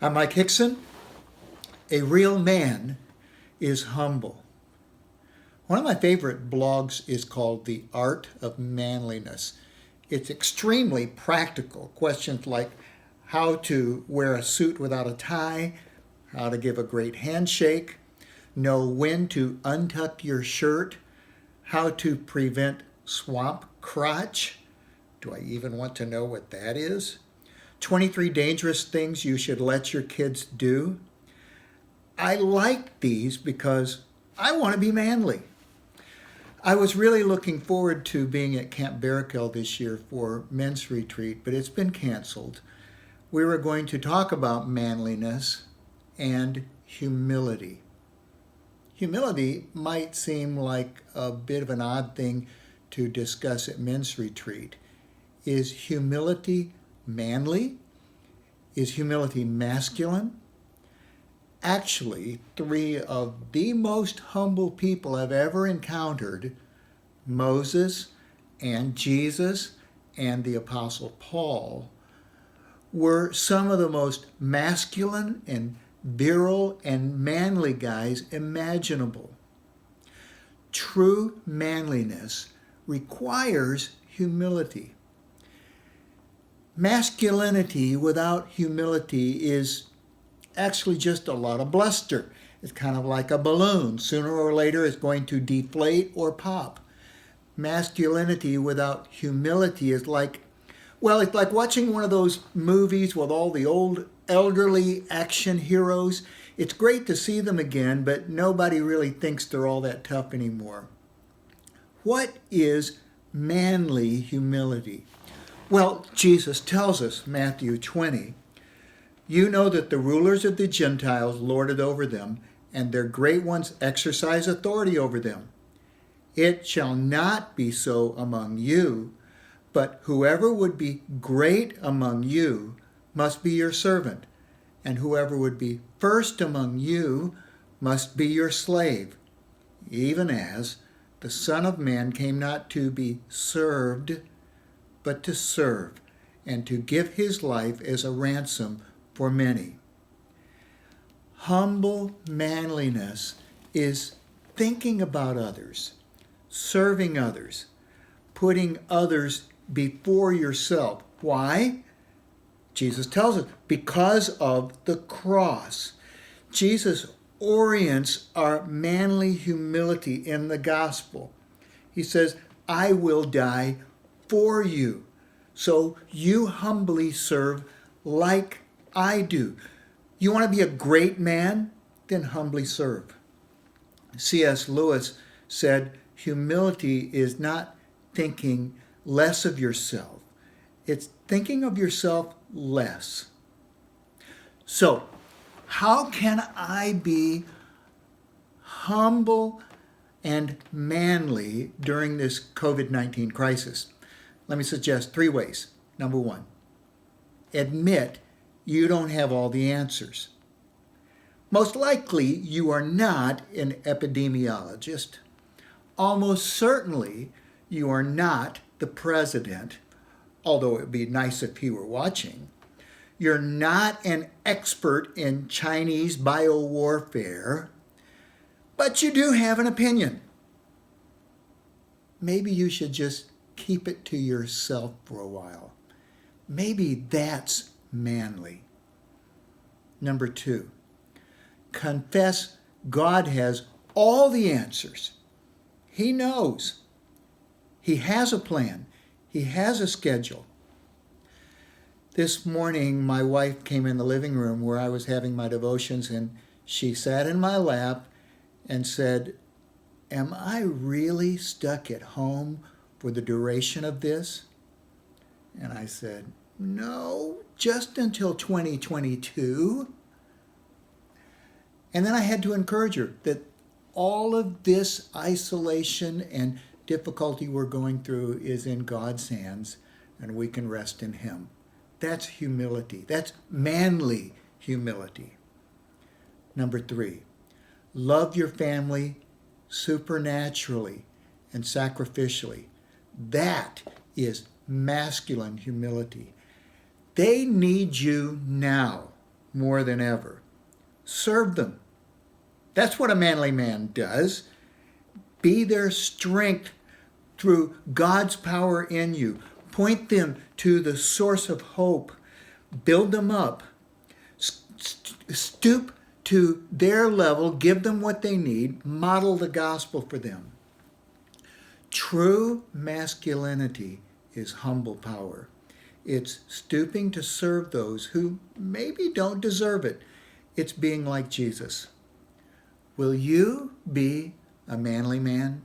I'm Mike Hickson. A real man is humble. One of my favorite blogs is called The Art of Manliness. It's extremely practical. Questions like how to wear a suit without a tie, how to give a great handshake, know when to untuck your shirt, how to prevent swamp crotch. Do I even want to know what that is? 23 dangerous things you should let your kids do. I like these because I want to be manly. I was really looking forward to being at Camp Barakel this year for men's retreat, but it's been canceled. We were going to talk about manliness and humility. Humility might seem like a bit of an odd thing to discuss at men's retreat. Is humility manly? Is humility masculine? Actually, three of the most humble people I've ever encountered, Moses and Jesus and the Apostle Paul, were some of the most masculine and virile and manly guys imaginable. True manliness requires humility. Masculinity without humility is actually just a lot of bluster. It's kind of like a balloon. Sooner or later it's going to deflate or pop. Masculinity without humility is like, well, it's like watching one of those movies with all the old elderly action heroes. It's great to see them again, but nobody really thinks they're all that tough anymore. What is manly humility? Well, Jesus tells us, Matthew 20, "You know that the rulers of the Gentiles lord it over them, and their great ones exercise authority over them. It shall not be so among you, but whoever would be great among you must be your servant, and whoever would be first among you must be your slave, even as the Son of Man came not to be served, but to serve, and to give his life as a ransom for many." Humble manliness is thinking about others, serving others, putting others before yourself. Why? Jesus tells us, because of the cross. Jesus orients our manly humility in the gospel. He says, "I will die for you, so you humbly serve like I do." You want to be a great man? Then humbly serve. C.S. Lewis said, humility is not thinking less of yourself. It's thinking of yourself less. So, how can I be humble and manly during this COVID-19 crisis? Let me suggest 3 ways. Number 1, admit you don't have all the answers. Most likely, you are not an epidemiologist. Almost certainly, you are not the president, although it would be nice if he were watching. You're not an expert in Chinese biowarfare, but you do have an opinion. Maybe you should just keep it to yourself for a while. Maybe that's manly. Number 2, confess God has all the answers. He knows. He has a plan. He has a schedule. This morning, my wife came in the living room where I was having my devotions, and she sat in my lap and said, "Am I really stuck at home for the duration of this?" And I said, "No, just until 2022. And then I had to encourage her that all of this isolation and difficulty we're going through is in God's hands, and we can rest in Him. That's humility. That's manly humility. Number 3, love your family supernaturally and sacrificially. That is masculine humility. They need you now, more than ever. Serve them. That's what a manly man does. Be their strength through God's power in you. Point them to the source of hope. Build them up. Stoop to their level. Give them what they need. Model the gospel for them. True masculinity is humble power. It's stooping to serve those who maybe don't deserve it. It's being like Jesus. Will you be a manly man?